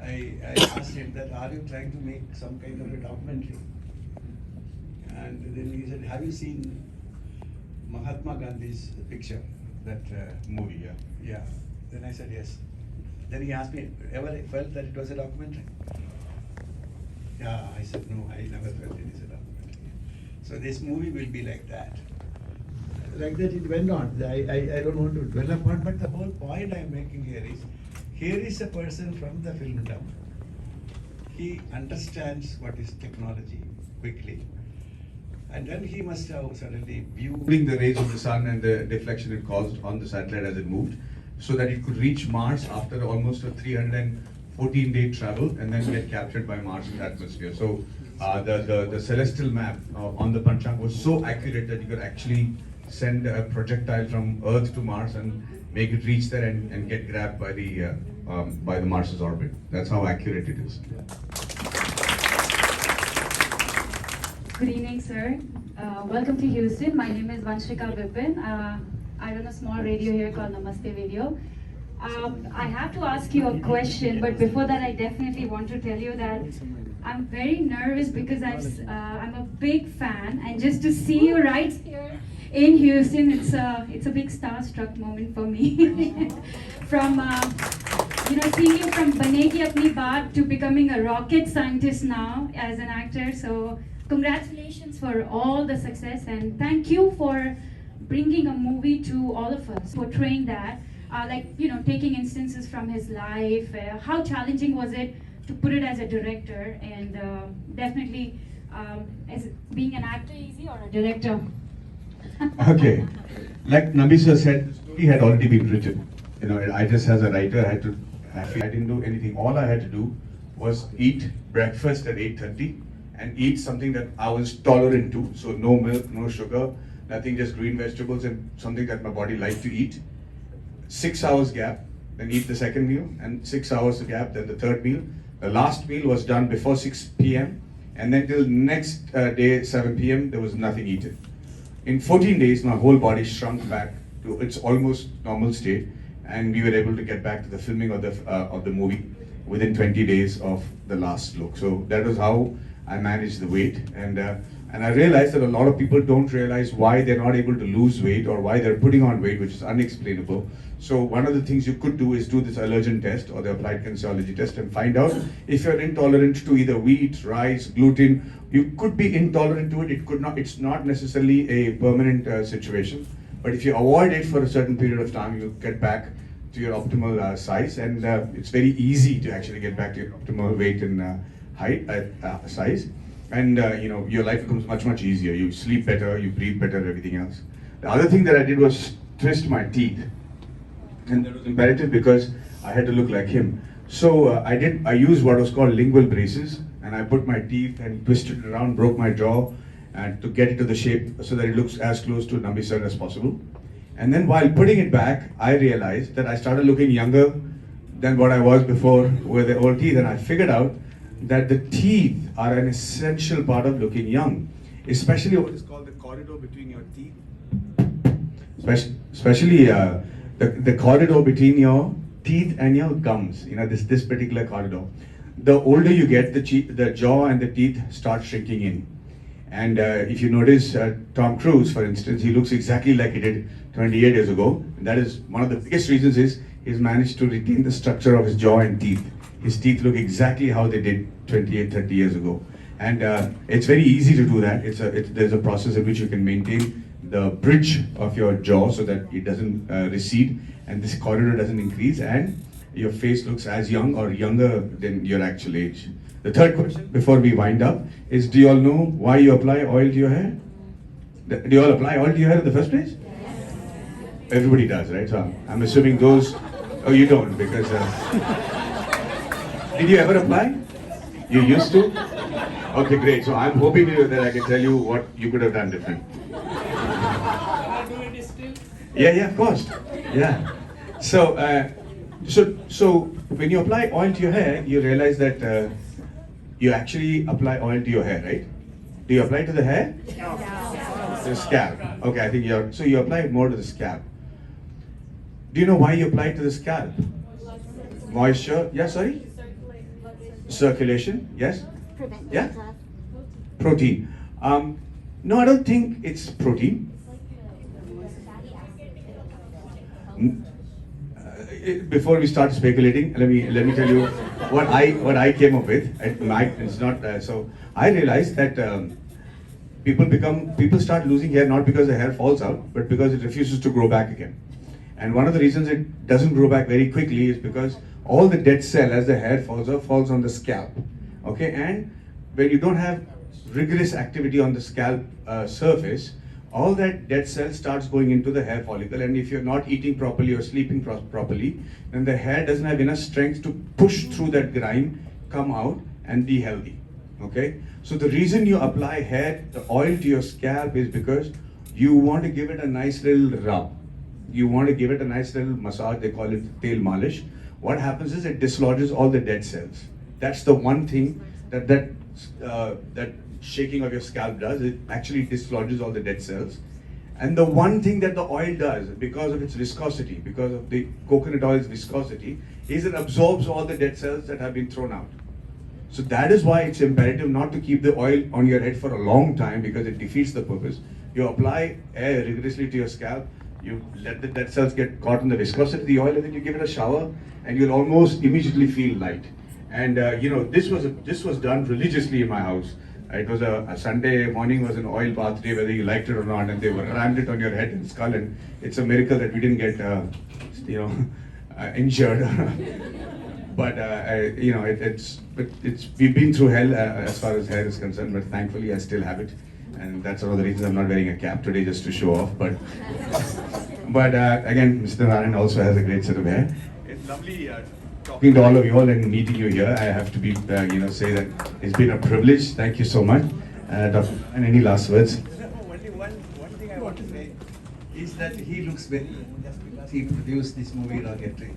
I asked him that, are you trying to make some kind of a documentary? And then he said, have you seen Mahatma Gandhi's picture? That Movie, yeah. yeah. Then I said yes. Then he asked me, ever felt that it was a documentary? Yeah, I said no, I never felt it is a documentary. So this movie will be like that. Like that it went on. I don't want to dwell upon, but the whole point I'm making here is a person from the filmdom. He understands what is technology quickly. And then he must have suddenly viewed The rays of the sun and the deflection it caused on the satellite as it moved, so that it could reach Mars after almost a 314-day travel and then get captured by Mars's atmosphere. So the celestial map on the Panchang was so accurate that you could actually send a projectile from Earth to Mars and make it reach there and get grabbed by the Mars's orbit. That's how accurate it is. Good evening, sir. Welcome to Houston. My name is Vanshika Vipin. I run a small radio here called Namaste Radio. I have to ask you a question, but before that, I definitely want to tell you that I'm very nervous because I'm a big fan, and just to see you right here in Houston, it's a big starstruck moment for me. From seeing you from Banegi Apni Baat to becoming a rocket scientist now as an actor. So congratulations for all the success, and thank you for bringing a movie to all of us, portraying that, taking instances from his life. How challenging was it to put it as a director, and definitely as being an actor easy or a director? Okay, like Nambi sir said, the story had already been written. I just as a writer I didn't do anything. All I had to do was eat breakfast at 8:30 and eat something that I was tolerant to. So no milk, no sugar, nothing, just green vegetables and something that my body liked to eat. 6 hours gap, then eat the second meal, and 6 hours gap, then the third meal. The last meal was done before 6 p.m. and then till next day 7 p.m. there was nothing eaten. In 14 days, my whole body shrunk back to its almost normal state, and we were able to get back to the filming of the movie within 20 days of the last look. So that was how I managed the weight, and I realized that a lot of people don't realize why they're not able to lose weight or why they're putting on weight, which is unexplainable. So one of the things you could do is do this allergen test or the applied kinesiology test and find out if you're intolerant to either wheat, rice, gluten. You could be intolerant to it. It's not necessarily a permanent situation. But if you avoid it for a certain period of time, you get back to your optimal size, and it's very easy to actually get back to your optimal weight and height, size, and your life becomes much easier. You sleep better, you breathe better, everything else. The other thing that I did was twist my teeth, and that was imperative because I had to look like him. So I used what was called lingual braces, and I put my teeth and twisted it around, broke my jaw, and to get it to the shape so that it looks as close to Nambi sir as possible. And then while putting it back, I realized that I started looking younger than what I was before with the old teeth, and I figured out that the teeth are an essential part of looking young, especially what is called the corridor between your teeth, especially the corridor between your teeth and your gums. This particular corridor. The older you get, the jaw and the teeth start shrinking in. And if you notice Tom Cruise, for instance, he looks exactly like he did 28 years ago. And that is one of the biggest reasons is he's managed to retain the structure of his jaw and teeth. His teeth look exactly how they did 28, 30 years ago. And it's very easy to do that. There's a process in which you can maintain the bridge of your jaw so that it doesn't recede and this corridor doesn't increase, and your face looks as young or younger than your actual age. The third question before we wind up is, do you all know why you apply oil to your hair? Do you all apply oil to your hair in the first place? Yes. Everybody does, right? So I'm assuming those, oh, you don't, because, did you ever apply? You used to? Okay, great. So I'm hoping that I can tell you what you could have done different. Yeah, of course. Yeah. So when you apply oil to your hair, you realize that you actually apply oil to your hair, right? Do you apply to the hair? No. The scalp. Okay, I think you apply it more to the scalp. Do you know why you apply it to the scalp? Moisture. Yeah, sorry? circulation. Yes? Prevent Yeah? death. Protein. No, I don't think it's protein. Before we start speculating, let me tell you what I came up with. It's not so. I realized that people start losing hair not because the hair falls out, but because it refuses to grow back again. And one of the reasons it doesn't grow back very quickly is because all the dead cell, as the hair falls off, falls on the scalp. Okay, and when you don't have rigorous activity on the scalp surface, all that dead cell starts going into the hair follicle, and if you're not eating properly or sleeping properly, then the hair doesn't have enough strength to push through that grime, come out and be healthy. Okay, so the reason you apply the oil to your scalp is because you want to give it a nice little rub. You want to give it a nice little massage. They call it tail malish. What happens is it dislodges all the dead cells. That's the one thing that shaking of your scalp does. It actually dislodges all the dead cells. And the one thing that the oil does, because of its viscosity, because of the coconut oil's viscosity, is it absorbs all the dead cells that have been thrown out. So that is why it's imperative not to keep the oil on your head for a long time, because it defeats the purpose. You apply air rigorously to your scalp, you let the dead cells get caught in the viscosity of the oil, and then you give it a shower, and you'll almost immediately feel light. And this was done religiously in my house. It was a Sunday morning, was an oil bath day, whether you liked it or not, and they rammed it on your head and skull, and it's a miracle that we didn't get, injured. But we've been through hell as far as hair is concerned, but thankfully I still have it, and that's one of the reasons I'm not wearing a cap today, just to show off. But again, Mr. Narayan also has a great set of hair. It's lovely talking to all of you all and meeting you here. I have to say that it's been a privilege. Thank you so much, Dr. And any last words? Only one thing I want to say is that he looks very young just because he produced this movie Rocketry.